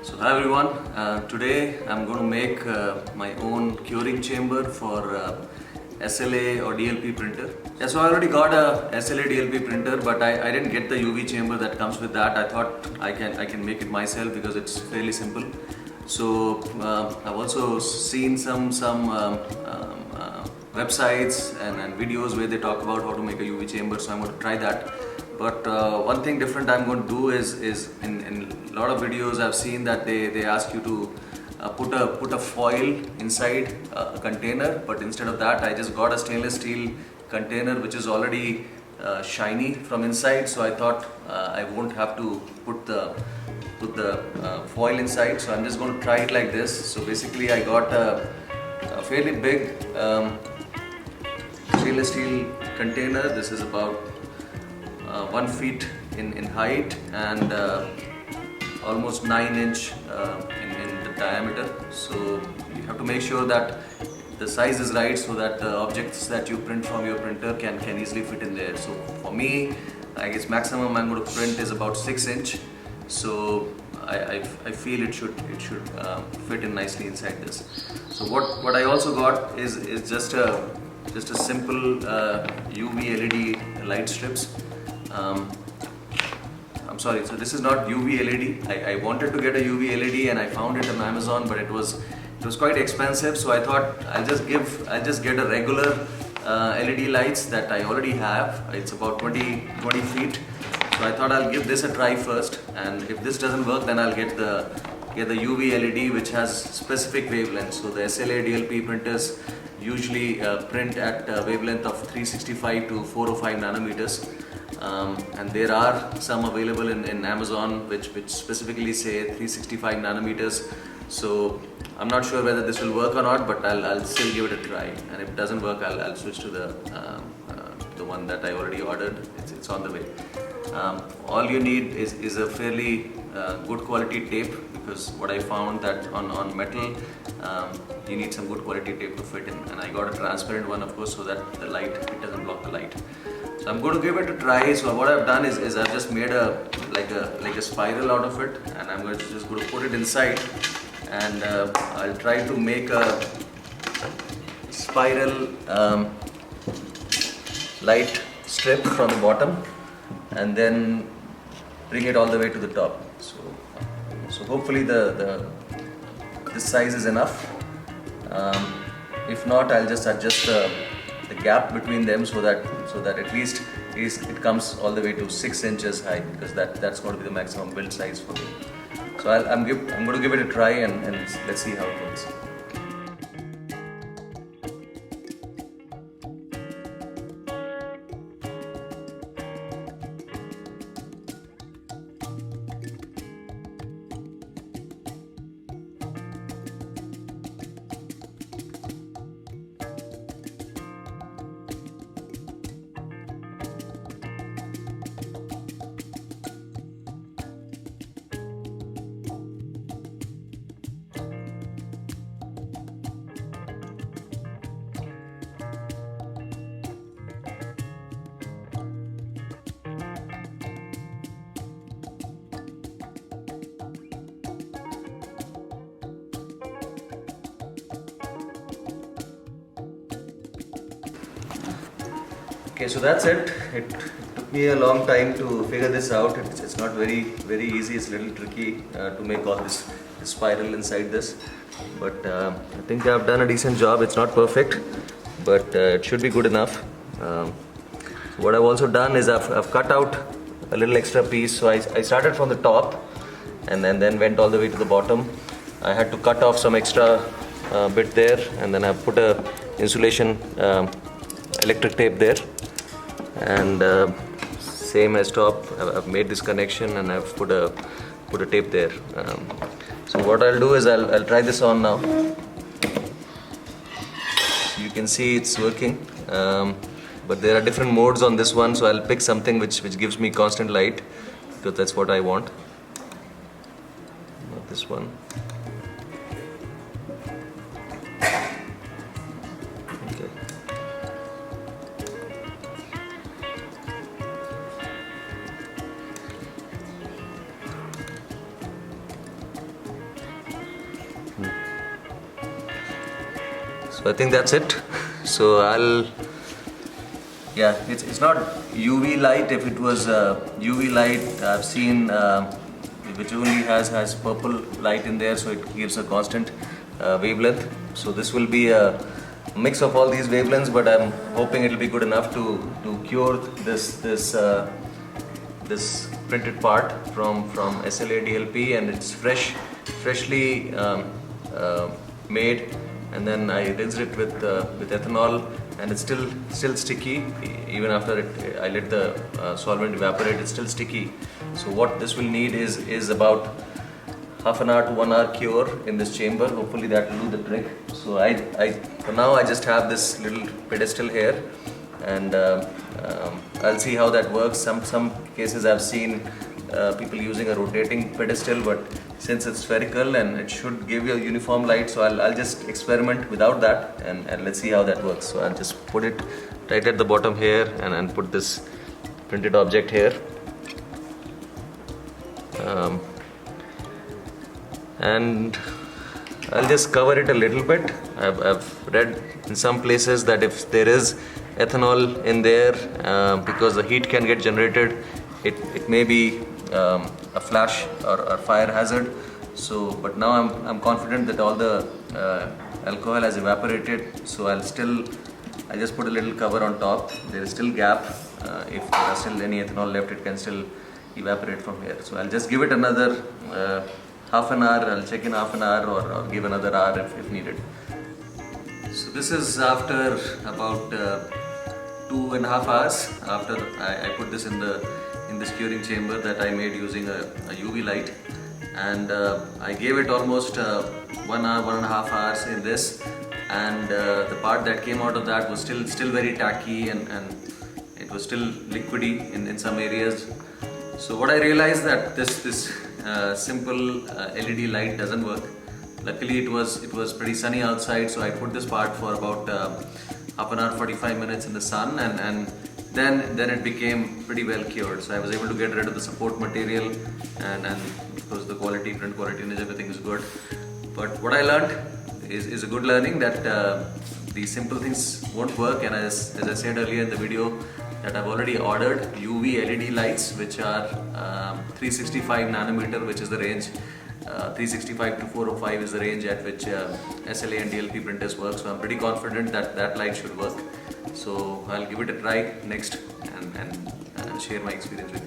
So hi everyone, today I'm going to make my own curing chamber for SLA or DLP printer. Yeah, so I already got a SLA DLP printer, but I didn't get the UV chamber that comes with that. I thought I can make it myself because it's fairly simple. So I've also seen some websites and videos where they talk about how to make a UV chamber, so I'm going to try that. But one thing different I'm going to do is in a lot of videos I've seen that they ask you to put a foil inside a container, but instead of that I just got a stainless steel container which is already shiny from inside, so I thought I won't have to put the foil inside, so I'm just going to try it like this. So basically I got a fairly big stainless steel container. This is about 1 feet in height and almost 9 inch in the diameter. So you have to make sure that the size is right so that the objects that you print from your printer can easily fit in there. So for me, I guess maximum I'm going to print is about 6 inch. So I feel it should fit in nicely inside this. So what I also got is just a simple UV LED light strips. I'm sorry, so this is not UV LED. I wanted to get a UV LED and I found it on Amazon, but it was quite expensive. So I thought I'll just get a regular LED lights that I already have. It's about 20 feet. So I thought I'll give this a try first, and if this doesn't work, then I'll get the UV LED which has specific wavelength. So the SLA DLP printers usually print at a wavelength of 365 to 405 nanometers. And there are some available in Amazon which specifically say 365 nanometers. So I'm not sure whether this will work or not, but I'll still give it a try. And if it doesn't work, I'll switch to the one that I already ordered. It's on the way. All you need is a fairly good quality tape, because what I found that on metal you need some good quality tape to fit in, and I got a transparent one, of course, so that it doesn't block the light. So I'm going to give it a try. So what I've done is I've just made like a spiral out of it, and I'm just going to put it inside, and I'll try to make a spiral light strip from the bottom and then bring it all the way to the top. So hopefully this size is enough. If not, I'll just adjust the gap between them so that at least it comes all the way to 6 inches high, because that's going to be the maximum build size for me. So I'm going to give it a try and let's see how it works. Okay, so that's it. It took me a long time to figure this out. It's not very easy. It's a little tricky to make all this spiral inside this, but I think I've done a decent job. It's not perfect, but it should be good enough. So what I've also done is I've cut out a little extra piece. So I started from the top and then went all the way to the bottom. I had to cut off some extra bit there, and then I put a insulation electric tape there, and same as top, I've made this connection and I've put a tape there. So what I'll do is I'll try this on now. So you can see it's working, but there are different modes on this one, so I'll pick something which gives me constant light, because that's what I want. Not this one. Okay. So I think that's it. So yeah, it's not UV light. If it was UV light, I've seen which only has purple light in there, so it gives a constant wavelength. So this will be a mix of all these wavelengths, but I'm hoping it'll be good enough to cure this printed part from SLA DLP, and it's freshly made, and then I rinsed it with ethanol, and it's still sticky even after I let the solvent evaporate. It's still sticky. So what this will need is about half an hour to 1 hour cure in this chamber. Hopefully that will do the trick. So I for now I just have this little pedestal here, and I'll see how that works. Some cases I've seen people using a rotating pedestal, but since it's spherical and it should give you a uniform light, so I'll just experiment without that, and let's see how that works. So I'll just put it right at the bottom here and put this printed object here. And I'll just cover it a little bit. I've read in some places that if there is ethanol in there, because the heat can get generated, it may be a flash or fire hazard. So, but now I'm confident that all the alcohol has evaporated. So I just put a little cover on top. There is still gap. If there are still any ethanol left, it can still evaporate from here. So I'll just give it another half an hour. I'll check in half an hour, or give another hour if needed. So this is after about 2.5 hours after I put this in this curing chamber that I made using a UV light, and I gave it almost 1 hour, 1.5 hours in this, and the part that came out of that was still very tacky, and it was still liquidy in some areas. So what I realized that this simple LED light doesn't work. Luckily it was pretty sunny outside, so I put this part for about half an hour, 45 minutes in the sun, and then it became pretty well cured. So I was able to get rid of the support material, and because the print quality and everything is good. But what I learned is a good learning, that these simple things won't work, and as I said earlier in the video, that I've already ordered UV LED lights, which are 365 nanometer, which is the range. 365 to 405 is the range at which SLA and DLP printers work. So I'm pretty confident that light should work. So I'll give it a try next and share my experience with you.